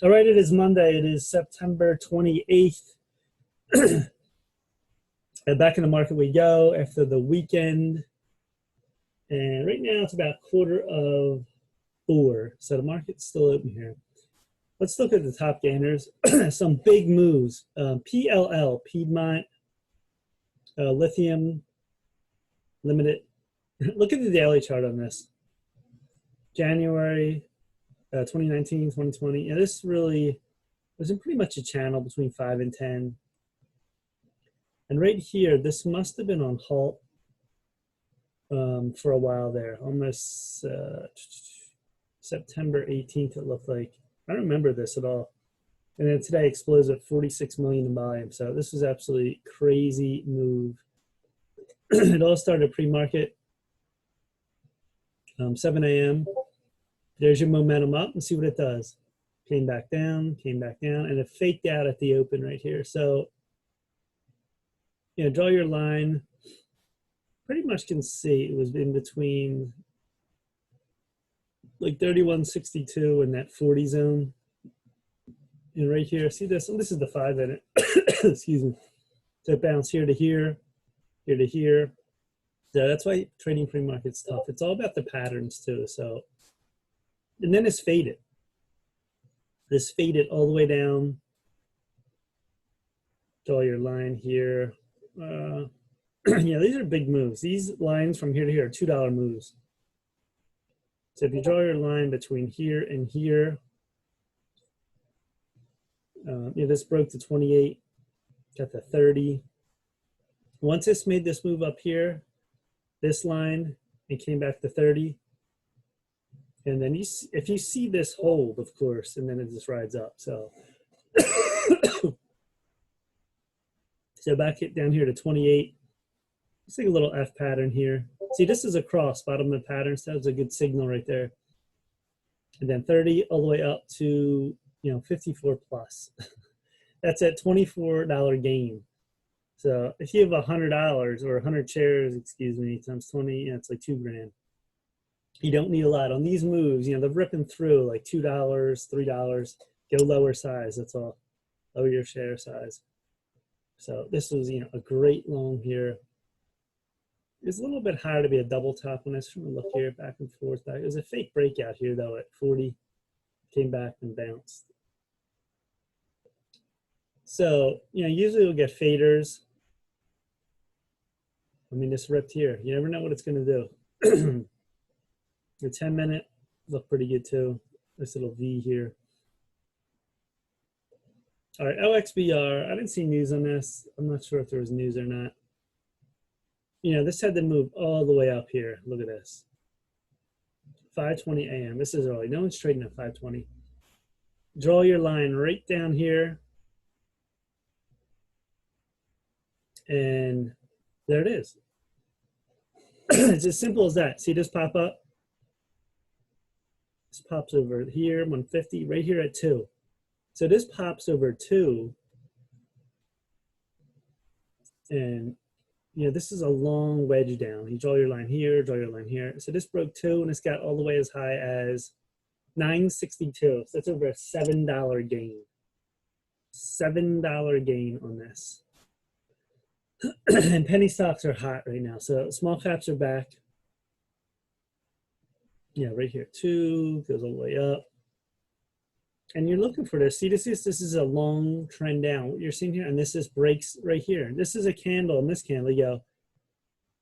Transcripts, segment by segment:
All right, it is Monday. It is September 28th. And back in the market we go after the weekend. And right now it's about 4:15. So the market's still open here. Let's look at the top gainers. Some big moves. PLL, Piedmont, Lithium Limited. Look at the daily chart on this. January 2019, 2020. And this really was in pretty much a channel between 5 and 10. And right here, this must have been on halt for a while there, almost September 18th, it looked like. I don't remember this at all. And then today explodes at 46 million in volume. So this was absolutely crazy move. It all started pre-market, 7 a.m. There's your momentum up and see what it does. Came back down, and it faked out at the open right here. So, you know, draw your line. Pretty much can see it was in between like 31.62 and that 40 zone. And right here, see this? And this is the 5 minute. Excuse me. So it bounced here to here, here to here. So that's why trading pre-market's tough. It's all about the patterns too. So, and then it's faded. This faded all the way down. Draw your line here. Yeah, these are big moves. These lines from here to here are $2 moves. So if you draw your line between here and here, yeah, this broke to 28, got to 30. Once this made this move up here, this line, it came back to 30. And then if you see this hold, of course, and then it just rides up. So, so back it down here to 28. Let's take a little F pattern here. See, this is a cross, bottom of the pattern, so that was a good signal right there. And then 30 all the way up to, you know, 54 plus. That's at $24 gain. So if you have $100 or 100 shares, excuse me, times 20, yeah, it's like $2 grand. You don't need a lot on these moves. You know, they're ripping through like $2, $3. Get a lower size. That's all. Lower your share size. So this was, you know, a great long here. It's a little bit higher to be a double top when I was trying to look here, back and forth. It was a fake breakout here though at 40. Came back and bounced. So, you know, usually we'll get faders. I mean, this ripped here. You never know what it's going to do. The 10 minute looked pretty good too. This little V here. All right, OXBR. I didn't see news on this. I'm not sure if there was news or not. You know, this had to move all the way up here. Look at this. 5:20 a.m. This is early. No one's trading at 5:20. Draw your line right down here. And there it is. It's as simple as that. See this pop up? This pops over here, 150, right here at 2. So this pops over 2. And, you know, this is a long wedge down. You draw your line here, draw your line here. So this broke 2, and it's got all the way as high as 962. So that's over a $7 gain. $7 gain on this. And penny stocks are hot right now. So small caps are back. Yeah, right here, 2, goes all the way up. And you're looking for this. See, this is a long trend down. What you're seeing here, and this is breaks right here. This is a candle, and this candle, you go,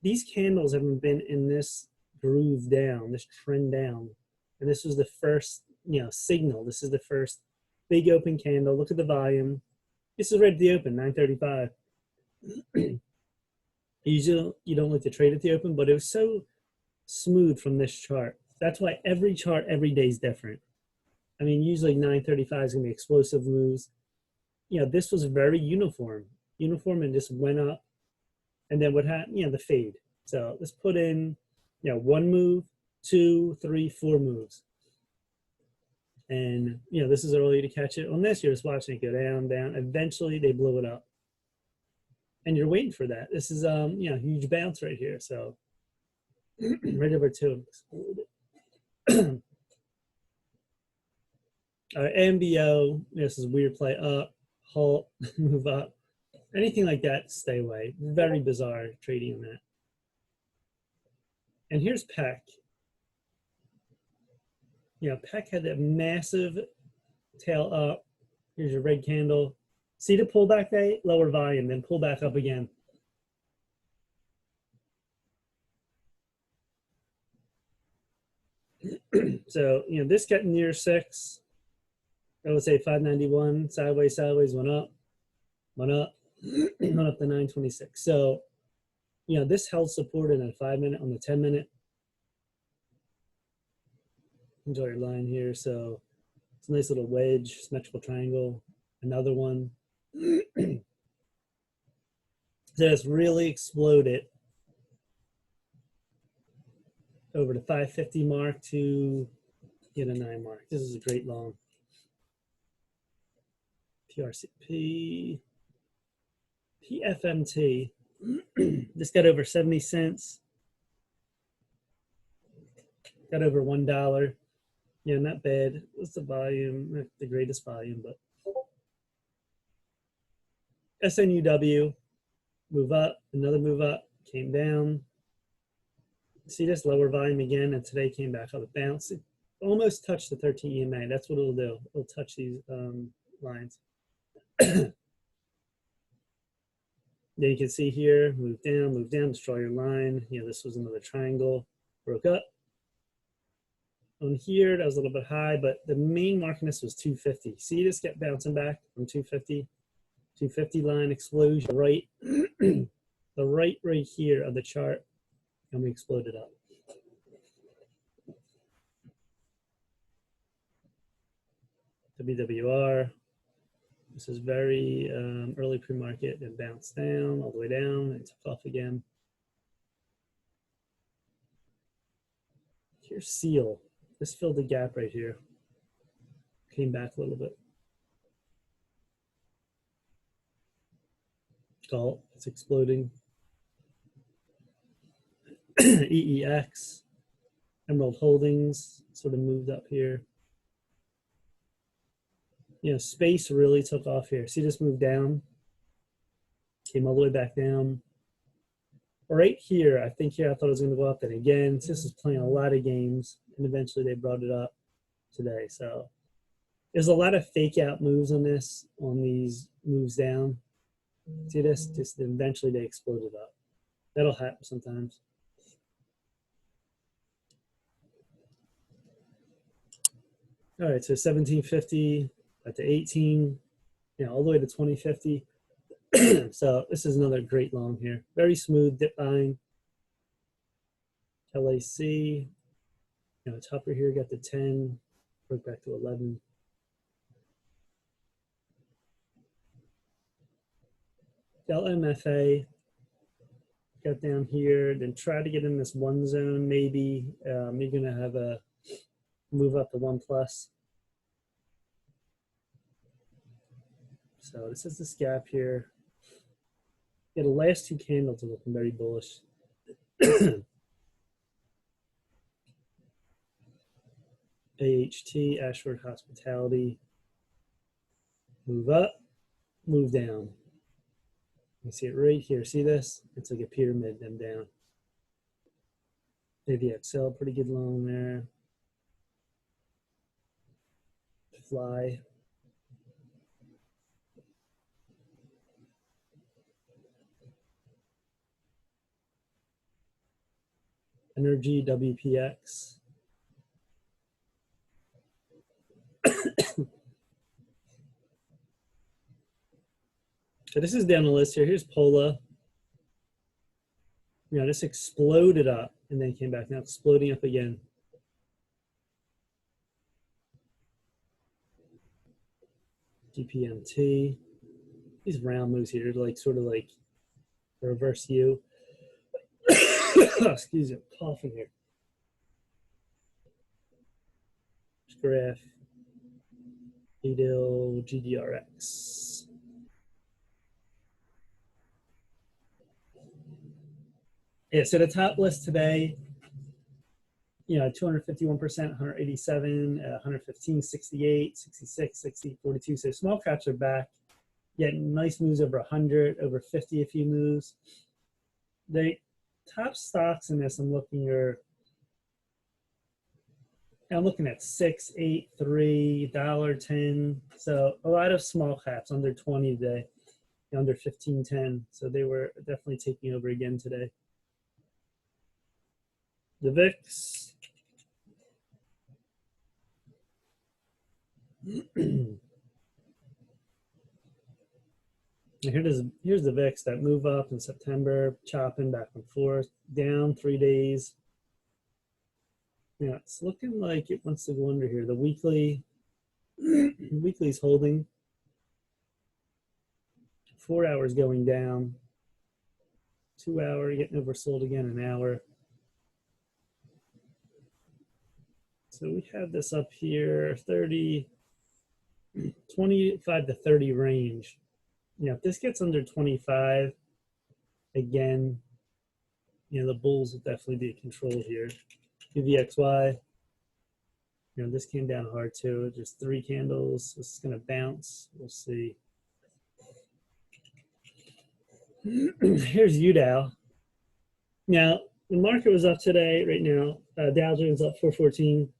these candles haven't been in this groove down, this trend down. And this was the first, you know, signal. This is the first big open candle. Look at the volume. This is right at the open, 935. Usually you don't like to trade at the open, but it was so smooth from this chart. That's why every chart every day is different. I mean, usually 935 is going to be explosive moves. You know, this was very uniform, and just went up. And then what happened? You know, the fade. So let's put in, you know, 1 move, 2, 3, 4 moves. And, you know, this is early to catch it. On this, you're just watching it go down, down. Eventually, they blow it up. And you're waiting for that. This is, you know, huge bounce right here. So right over 2. All right, AMBO, this is weird play up, halt, move up. Anything like that, stay away. Very bizarre trading on that. And here's PECK. You know, PECK had that massive tail up. Here's your red candle. See the pullback day, lower volume, then pull back up again. So, you know, this got near 6. I would say 591, sideways, went up, went up to 926. So, you know, this held support in a 5-minute, on the 10-minute. Enjoy your line here. So it's a nice little wedge, symmetrical triangle, another one. So it's really exploded over the 550 mark to get a 9 mark. This is a great long. PRCP, PFMT. This got over 70 cents. Got over $1. Yeah, not bad. What's the volume? Not the greatest volume, but SNUW, move up, another move up, came down. See this lower volume again, and today came back up. It bounced. It almost touched the 13 EMA. That's what it'll do. It'll touch these lines. Then you can see here, move down, destroy your line. You know, this was another triangle, broke up. On here, that was a little bit high, but the main mark in this was 250. See this get bouncing back from 250? 250 line explosion, right? The right here of the chart, and we exploded up. WWR. This is very early pre-market and bounced down, all the way down, and took off again. Here's SEAL. This filled the gap right here. Came back a little bit. Galt, it's exploding. EEX, Emerald Holdings, sort of moved up here. You know, space really took off here. See this move down? Came all the way back down. Right here, I think here I thought it was going to go up. And again, this is playing a lot of games, and eventually they brought it up today. So there's a lot of fake out moves on this, on these moves down. See this? Just eventually they exploded up. That'll happen sometimes. All right, so 1750 at the 18, you know, all the way to 2050. So this is another great long here. Very smooth dip buying. LAC, you know, topper here got the 10, broke back to 11. LMFA got down here, then try to get in this 1 zone maybe. You're gonna have a move up to 1+. So this is this gap here. Yeah, the last 2 candles are looking very bullish. AHT, Ashford Hospitality. Move up, move down. You see it right here. See this? It's like a pyramid, then down. AVXL, pretty good long there. Fly. Energy, WPX. So this is down the list here. Here's Pola. You know, this exploded up and then came back. Now exploding up again. GPMT. These round moves here, like sort of like a reverse U. Excuse me, I'm coughing here. Graph. EDIL, GDRX. Yeah, so the top list today, you know, 251%, 187, 115, 68, 66, 60, 42. So small caps are back. Getting nice moves over 100, over 50 a few moves. The top stocks in this I'm looking at 6, 8, 3, $1.10. So a lot of small caps under 20 today, under 15.10. So they were definitely taking over again today. The VIX. Here's the VIX that move up in September, chopping back and forth, down 3 days. Yeah, it's looking like it wants to go under here. The weekly's holding. 4 hours going down. 2 hour getting oversold again, an hour. So we have this up here, 25 to 30 range. You know, if this gets under 25, again, you know, the bulls will definitely be in control here. UVXY, you know, this came down hard too. Just 3 candles. This is going to bounce. We'll see. Here's UDOW. Now, the market was up today, right now. Dow Jones up 414.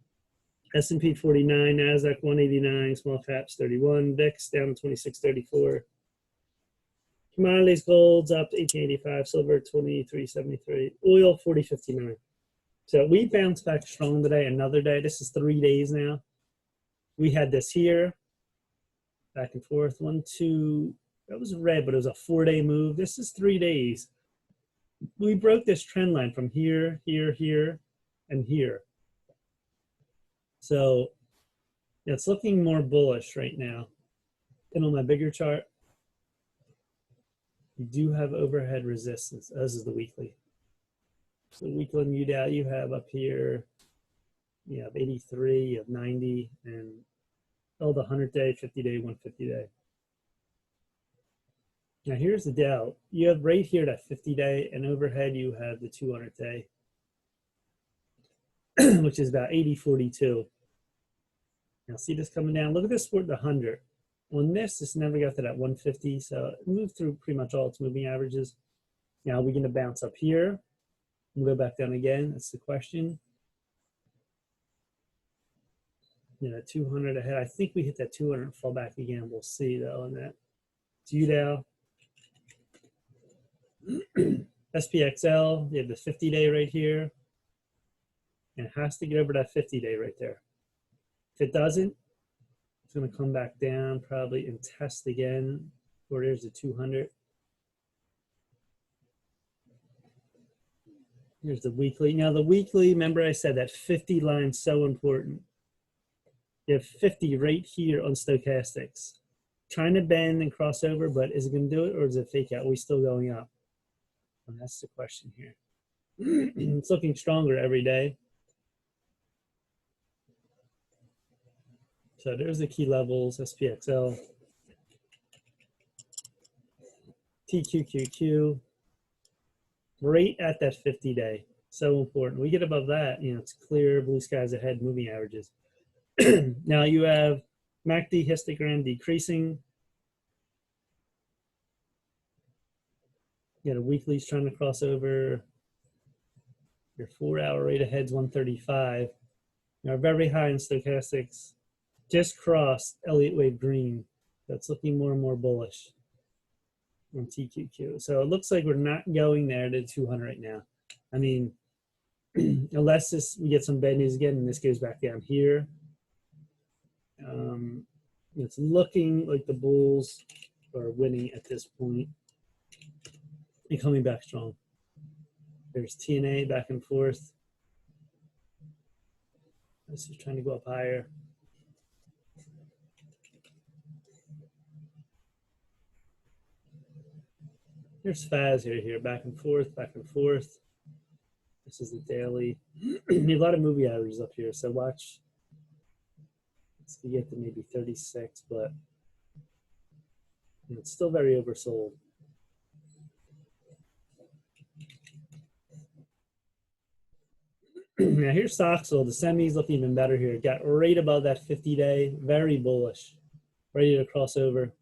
S&P 49, NASDAQ 189, small caps 31, VIX down 26.34. Commodities, gold's up 18.85, silver 23.73, oil 40.59. So we bounced back strong today, another day. This is 3 days now. We had this here, back and forth, 1, 2, that was red, but it was a 4-day move. This is 3 days. We broke this trend line from here, here, here, and here. So it's looking more bullish right now. And on my bigger chart, you do have overhead resistance. This is the weekly. So weekly UDOW you have up here, you have 83, you have 90, and the 100-day, 50-day, 150-day. Now here's the Dow. You have right here that 50-day, and overhead you have the 200-day, which is about 80.42. Now see this coming down. Look at this for the 100. On this never got to that 150, so it moved through pretty much all its moving averages. Now we're going to bounce up here and go back down again. That's the question. You know, 200 ahead. I think we hit that 200 and fall back again. We'll see though on that. It's UDOW. SPXL, you have the 50-day right here. And it has to get over that 50-day right there. If it doesn't, it's going to come back down probably and test again. Or there's the 200. Here's the weekly. Now the weekly, remember I said that 50 line is so important. You have 50 right here on stochastics. Trying to bend and cross over, but is it going to do it or is it fake out? Are we still going up? And that's the question here. It's looking stronger every day. So there's the key levels, SPXL, TQQQ, right at that 50-day. So important. We get above that, you know, it's clear, blue skies ahead, moving averages. Now you have MACD histogram decreasing. You know, weekly's trying to cross over. Your 4-hour rate ahead's 135. Now very high in stochastics. Just crossed Elliott wave green. That's looking more and more bullish on TQQ. So it looks like we're not going there to 200 right now. I mean, unless we get some bad news again and this goes back down here. It's looking like the bulls are winning at this point and coming back strong. There's TNA back and forth. This is trying to go up higher. There's FAS here, back and forth, back and forth. This is the daily. A lot of movie averages up here, so watch. Let's get to maybe 36, but it's still very oversold. Now here's Stoxel. The semis look even better here. Got right above that 50-day. Very bullish. Ready to cross over.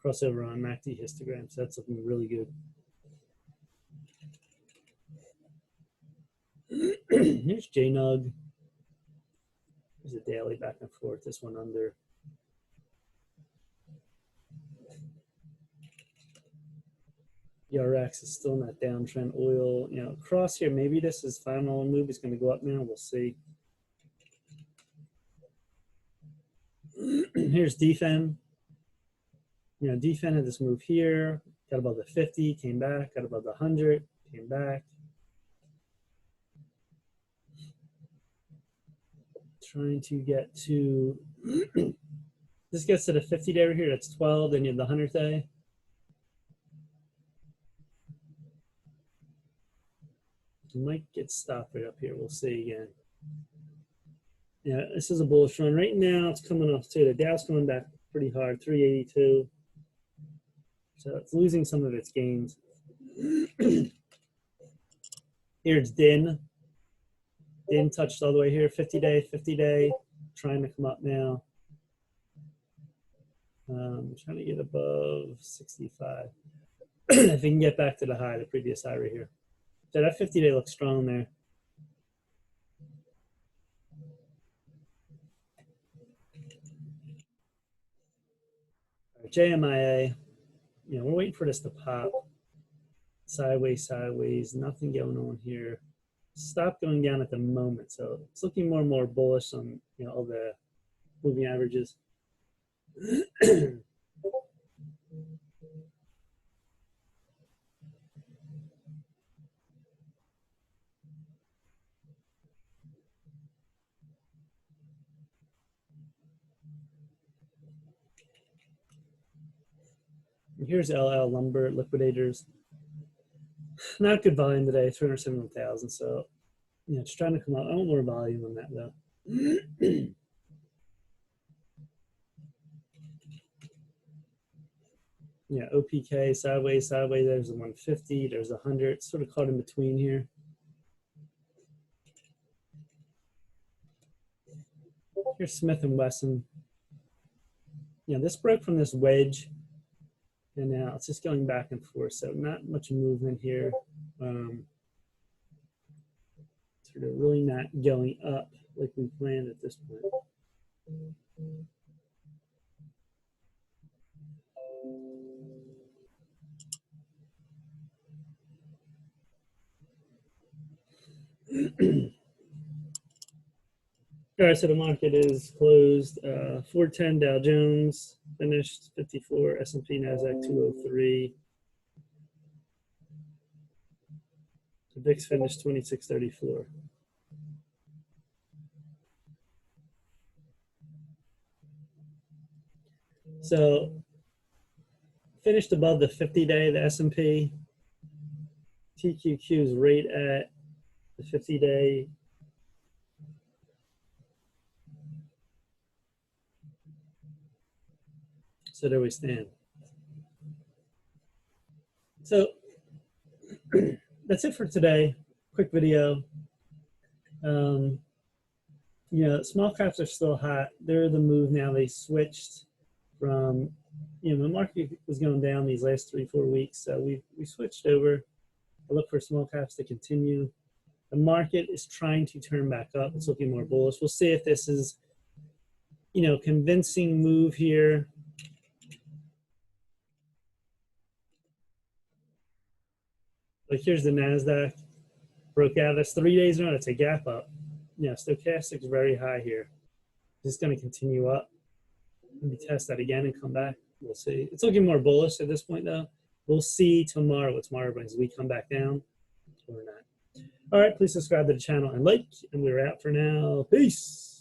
Crossover on MACD histogram. So that's looking really good. Here's JNUG. There's a daily back and forth. This one under. ERX is still in that downtrend. Oil, you know, across here. Maybe this is final move. It's going to go up now. We'll see. Here's DFEN. You know, DFEN had this move here. Got above the 50, came back. Got above the 100, came back. Trying to get to, this gets to the 50-day right here. That's 12. Then you have the 100-day. Might get stopped right up here. We'll see again. Yeah, this is a bullish run. Right now, it's coming off too. The Dow's coming back pretty hard, 382. So it's losing some of its gains. Here it's DIN. DIN touched all the way here, 50-day, trying to come up now. Trying to get above 65. If we can get back to the high, the previous high right here. So that 50-day looks strong there. JMIA, you know, we're waiting for this to pop. Sideways, nothing going on here. Stop going down at the moment. So it's looking more and more bullish on, you know, all the moving averages. Here's LL Lumber Liquidators. Not good volume today, 371,000. So, you know, it's trying to come out. I want more volume on that though. Yeah, OPK sideways. There's a 150. There's a 100. Sort of caught in between here. Here's Smith and Wesson. Yeah, this broke from this wedge. And now it's just going back and forth, so not much movement here. Sort of really not going up like we planned at this point. All right, so the market is closed. 410 Dow Jones finished 54, S&P Nasdaq 203. The VIX finished 2634. So finished above the 50-day, the S&P. TQQ is right at the 50-day. So there we stand. So that's it for today. Quick video. You know, small caps are still hot. They're the move now. They switched from, you know, the market was going down these last 3-4 weeks. So we switched over. I look for small caps to continue. The market is trying to turn back up. It's looking more bullish. We'll see if this is, you know, convincing move here. Like here's the NASDAQ, broke out. That's 3 days in a row. It's a gap up. Yeah, stochastic's very high here. It's going to continue up. Maybe test that again and come back. We'll see. It's looking more bullish at this point, though. We'll see tomorrow what tomorrow brings. We come back down or not. All right, please subscribe to the channel and like. And we're out for now. Peace.